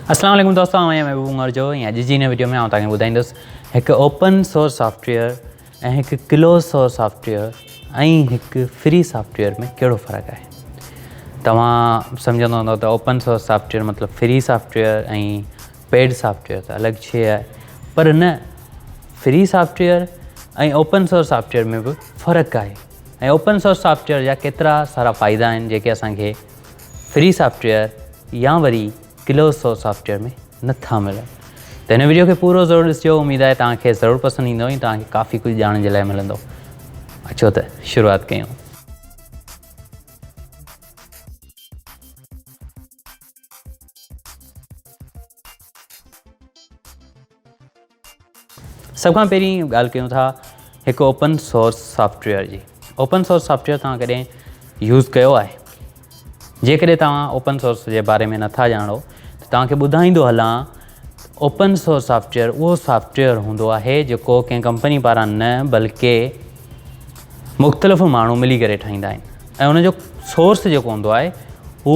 अस्सलाम वालेकुम दोस्तों, मैं महबूब उमर जो अॼु जी हिन वीडियो में आउं तव्हांखे ॿुधाईंदुसि हिकु ओपन सोर्स सॉफ्टवेयर ऐं हिकु क्लोज़ सोर्स सॉफ्टवेयर ऐं हिकु फ्री सॉफ्टवेयर में कहिड़ो फ़र्क़ु आहे। तव्हां सम्झंदा हूंदव त ओपन सोर्स सॉफ्टवेयर मतिलबु फ्री सॉफ्टवेयर ऐं पेड सॉफ्टवेयर त अलॻि शइ आहे, पर न, फ्री सॉफ्टवेयर ऐं ओपन सोर्स सॉफ्टवेयर में बि फ़र्क़ु आहे। ऐं ओपन सोर्स सॉफ्टवेयर जा केतिरा सारा फ़ाइदा आहिनि जेके असांखे फ्री सॉफ्टवेयर या वरी क्लोज़ सोर्स सॉफ्टवेयर में नथा मिलनि। त हिन वीडियो खे पूरो ज़रूरु ॾिसिजो। उमेद आहे तव्हांखे ज़रूरु पसंदि ईंदो ऐं तव्हांखे काफ़ी कुझु ॼाणण जे लाइ मिलंदो। अचो त शुरूआति कयूं। सभ खां पहिरीं ॻाल्हि कयूं था हिकु ओपन सोर्स सॉफ्टवेयर जी। ओपन सोर्स सॉफ्टवेयर तव्हां कॾहिं यूज़ कयो आहे? जेकॾहिं तव्हां ओपन सोर्स जे बारे में नथा ॼाणो त तव्हांखे ॿुधाईंदो हलां। ओपन सोर्स सॉफ्टवेयर उहो सॉफ्टवेयर हूंदो आहे जेको कंहिं कंपनी पारां न बल्कि मुख़्तलिफ़ माण्हू मिली करे ठाहींदा आहिनि ऐं उनजो सोर्स जेको हूंदो आहे हू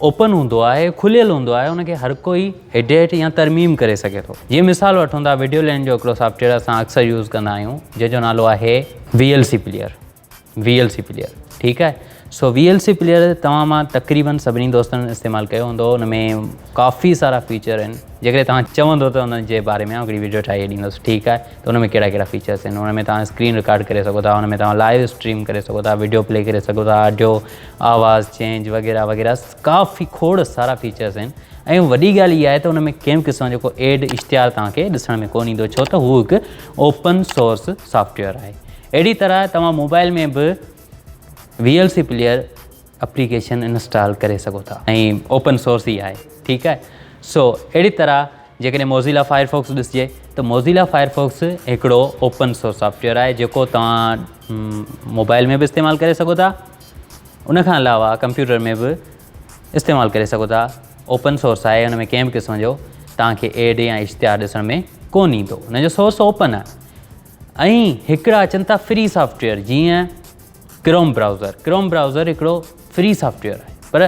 ओपन हूंदो आहे, खुलियल हूंदो आहे, उनखे हर कोई एडिट या तरमीम करे सघे थो। जीअं मिसाल वठूं था, वीडियो लैन जो हिकिड़ो सॉफ्टवेयर असां अक्सर यूज़ कंदा आहियूं जंहिंजो नालो आहे VLC प्लेयर। ठीकु आहे। सो VLC प्लेयर तव्हां मां तक़रीबन सभिनी दोस्तनि इस्तेमालु कयो हूंदो। हुन में काफ़ी सारा फीचर आहिनि। जेकॾहिं तव्हां चवंदो त हुन जे बारे में हिकिड़ी वीडियो ठाहे ॾींदुसि। ठीकु आहे। त हुन में कहिड़ा कहिड़ा फीचर्स आहिनि। हुन में तव्हां स्क्रीन रिकॉर्ड करे सघो था, हुन में तव्हां लाइव स्ट्रीम करे सघो था, वीडियो प्ले करे सघो था, ऑडियो आवाज़ चेंज वग़ैरह वग़ैरह काफ़ी खोड़ सारा फीचर्स आहिनि। ऐं वॾी ॻाल्हि इहा आहे त हुन में कंहिं क़िस्म जो को एड इश्तिहार तव्हांखे ॾिसण में कोन ईंदो, छो त हू हिकु ओपन सोर्स सॉफ्टवेयर आहे। अहिड़ी तरह तव्हां मोबाइल में बि VLC प्लेयर एप्लीकेशन इंस्टॉल करे सघो था ऐं ओपन सोर्स ई आहे। ठीकु आहे। सो अहिड़ी तरह जेकॾहिं मोज़िला फायरफॉक्स ॾिसिजे त मोज़िला फायरफॉक्स हिकिड़ो ओपन सोर्स सॉफ्टवेयर आहे जेको तव्हां मोबाइल में बि इस्तेमालु करे सघो था। उनखां अलावा कंप्यूटर में बि इस्तेमालु करे सघो था। ओपन सोर्स आहे, हुन में कंहिं बि क़िस्म जो तव्हांखे एड या इश्तिहार ॾिसण में कोन ईंदो। हुनजो सोर्स ओपन आहे। ऐं हिकिड़ा अचनि था फ्री सॉफ्टवेयर, जीअं क्रोम ब्राउज़र हिकिड़ो फ्री सॉफ्टवेयर आहे पर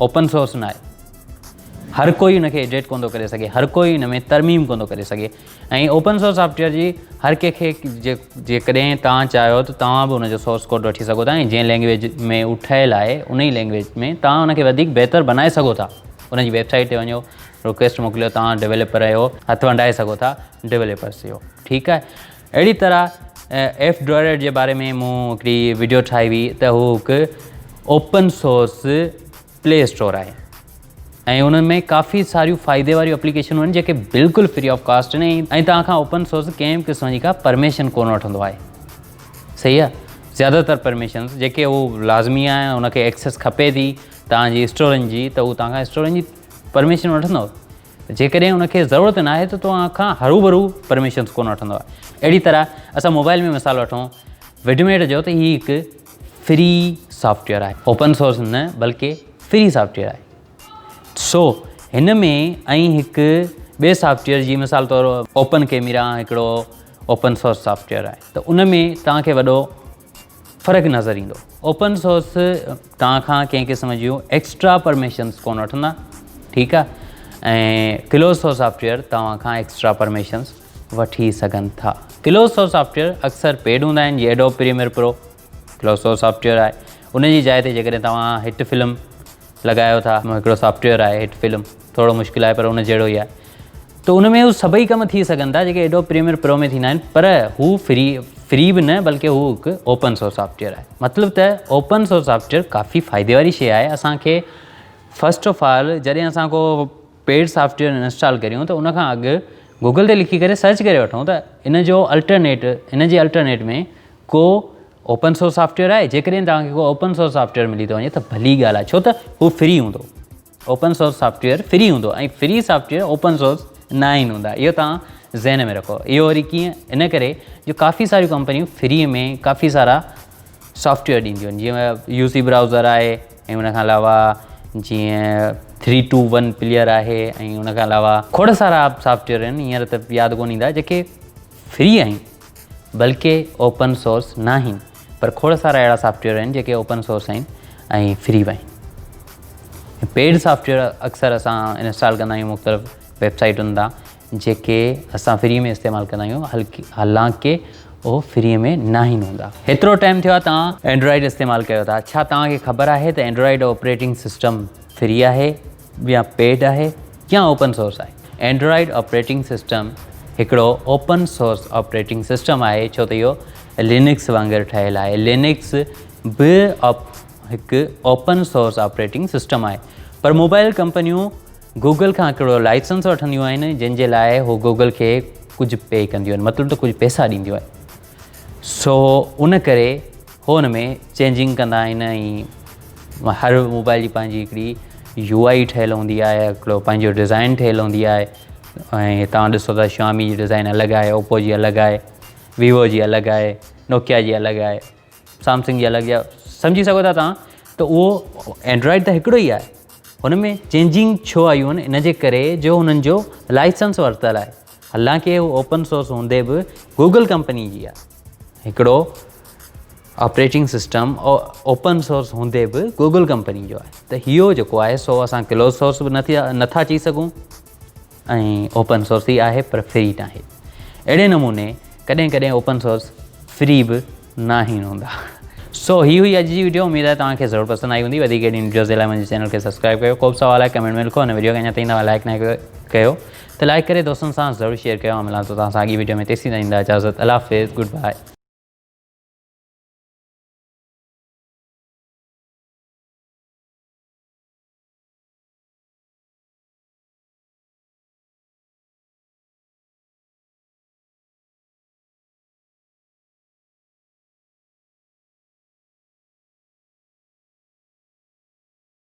ओपन सोर्स न आहे। हर कोई हुनखे एडिट कोन थो करे सघे, हर कोई हिन में तरमीम कोन थो करे सघे। ऐं ओपन सोर्स सॉफ्टवेयर जी हर कंहिंखे जेकॾहिं तव्हां चाहियो त तव्हां बि हुनजो सोर्स कोड वठी सघो था ऐं जंहिं लैंग्वेज में उहो ठहियलु आहे उन ई लैंग्वेज में तव्हां हुनखे वधीक बहितर बनाए सघो था। हुनजी वेबसाइट ते वञो, रिक्वेस्ट मोकिलियो, तव्हां डेवलपर आहियो, हथु वंडाए सघो था डेवलपर्स जो। ठीकु आहे। अहिड़ी तरह F-Droid जे बारे में मूं हिकिड़ी वीडियो ठाही हुई त हू हिकु ओपन सोर्स प्ले स्टोर आहे ऐं उन में काफ़ी सारियूं फ़ाइदे वारियूं एप्लीकेशनूं आहिनि जेके बिल्कुलु फ्री ऑफ कास्ट आहिनि ऐं तव्हां खां ओपन सोर्स कंहिं बि क़िस्म जी का परमिशन कोन वठंदो आहे। सही आहे। ज़्यादातर परमिशन्स जेके उहो लाज़मी आहे, उनखे एक्सेस खपे थी तव्हांजी स्टोरनि जी, त उहो तव्हां खां स्टोरनि जी परमिशन वठंदो। जेकॾहिं उनखे ज़रूरत न आहे त तव्हां खां हरू भरू परमिशन्स कोन वठंदो आहे। अहिड़ी तरह असां मोबाइल में मिसाल वठूं विडमेट जो, त हीअ हिकु फ्री सॉफ्टवेयर आहे, ओपन सोर्स न बल्कि फ्री सॉफ्टवेयर आहे। सो हिन में ऐं हिकु ॿिए सॉफ्टवेयर जी मिसाल तौरु ओपन कैमरा हिकिड़ो ओपन सोर्स सॉफ्टवेयर आहे, त उन में तव्हांखे वॾो फ़र्क़ु नज़र ईंदो। ओपन सोर्स तव्हां खां कंहिं क़िस्म जूं एक्स्ट्रा परमिशन्स कोन वठंदा। ठीकु आहे। ऐं क्लोज़ सोर्स सॉफ्टवेयर तव्हां खां एक्स्ट्रा परमिशन्स वठी सघनि था। क्लोज़ सोर्स सॉफ्टवेयर अक्सर पेड हूंदा आहिनि, जीअं Adobe Premiere Pro close source software आहे। उनजी जाइ ते जेकॾहिं तव्हां हिट फिल्म लॻायो था, हिकिड़ो सॉफ्टवेयर आहे हिट फिल्म, थोरो मुश्किल आहे पर उन जहिड़ो ई आहे, त उन में हू सभई कम थी सघनि था जेके एडोब प्रीमियर प्रो में थींदा आहिनि, पर हू फ्री बि न बल्कि हू हिकु ओपन सोर्स सॉफ्टवेयर आहे। मतिलबु त ओपन सोर्स सॉफ्टवेयर काफ़ी फ़ाइदे वारी शइ आहे। असांखे फस्ट ऑफ ऑल जॾहिं असां को पेड सॉफ्टवेयर इंस्टॉल करियूं त उनखां अॻु गूगल ते लिखी करे सर्च करे वठूं त इन जे अल्टरनेट में को ओपन सोर्स सॉफ्टवेयर आहे। जेकॾहिं तव्हांखे को ओपन सोर्स सॉफ्टवेयर मिली थो वञे त भली ॻाल्हि आहे, छो त हू फ्री हूंदो। ओपन सोर्स सॉफ्टवेयर फ्री हूंदो ऐं फ्री सॉफ्टवेयर ओपन सोर्स न आहिनि हूंदा। इहो तव्हां ज़हन में रखो। इहो वरी कीअं? इन करे जो काफ़ी सारियूं कंपनियूं फ्री में काफ़ी सारा सॉफ्टवेयर ॾींदियूं आहिनि, जीअं UC ब्राउज़र आहे ऐं उनखां अलावा जीअं 321 प्लेयर आहे ऐं उनखां अलावा खोड़ सारा सॉफ्टवेयर आहिनि, हींअर त यादि कोन ईंदा, जेके फ्री आहिनि बल्कि ओपन सोर्स न आहिनि, पर खोड़ सारा अहिड़ा सॉफ्टवेयर आहिनि जेके ओपन सोर्स आहिनि ऐं फ्री बि आहिनि। पेड सॉफ्टवेयर अक्सर असां इंस्टॉल कंदा आहियूं मुख़्तलिफ़ वेबसाइटुनि तां जेके असां फ्री में इस्तेमालु कंदा आहियूं, हालांकि उहो फ्री में न ई हूंदा। हेतिरो टाइम थियो आहे तव्हां एंड्रॉइड इस्तेमालु कयो था, छा तव्हांखे ख़बर आहे त एंड्रॉइड ऑपरेटिंग सिस्टम फ्री आहे या पेड आहे या ओपन सोर्स आहे? एंड्रॉइड ऑपरेटिंग सिस्टम हिकिड़ो ओपन सोर्स ऑपरेटिंग सिस्टम आहे, छो त इहो लिनक्स वांगुरु ठहियलु आहे। लिनक्स बि हिकु ओपन सोर्स ऑपरेटिंग सिस्टम आहे, पर मोबाइल कंपनियूं गूगल खां हिकिड़ो लाइसेंस वठंदियूं आहिनि, जंहिंजे लाइ उहो गूगल खे कुझु पे कंदियूं आहिनि, मतिलबु त कुझु पैसा ॾींदियूं आहिनि। सो उन करे हो हुन में चेंजिंग कंदा आहिनि ऐं हर मोबाइल जी पंहिंजी हिकिड़ी UI ठहियलु हूंदी आहे, हिकिड़ो पंहिंजो डिज़ाइन ठहियलु हूंदी आहे। ऐं तव्हां ॾिसो त Xiaomi जी डिज़ाइन अलॻि आहे, ओप्पो जी अलॻि आहे, वीवो जी अलॻि आहे, नोकिया जी अलॻि आहे, सैमसंग जी अलॻि आहे। सम्झी सघो था तव्हां, त उहो एंड्रॉइड त हिकिड़ो ई आहे, हुन में चेंजिंग छो आयूं आहिनि? इन जे करे जो हुननि जो लाइसेंस वरितलु आहे, हालांकि उहो ओपन सोर्स हूंदे बि गूगल कंपनी जी आहे। हिकिड़ो ऑपरेटिंग सिस्टम ओपन सोर्स हूंदे बि गूगल कंपनी जो आहे, त इहो जेको आहे सो असां क्लोज सोर्स बि नथा चई सघूं ऐं ओपन सोर्स ई आहे पर फ्री न आहे। अहिड़े नमूने कॾहिं कॾहिं ओपन सोर्स फ्री बि न ई हूंदा। सो ही हुई अॼु जी वीडियो, उमेद आहे तव्हांखे ज़रूरु पसंदि आई हूंदी। वधीक अहिड़ी वीडियोज़ जे लाइ मुंहिंजे चैनल खे सब्सक्राइब कयो। को बि सवाल आहे कमेंट में लिखो, हिन वीडियो खे अञा ताईं तव्हां लाइक न कयो त लाइक करे दोस्तनि सां ज़रूरु शेयर कयो। मिलां थो तव्हां सां अॻी वीडियो में, तेसीं ताईं ईंदा इजाज़त। अल्लाह हाफ़िज़, गुड बाय।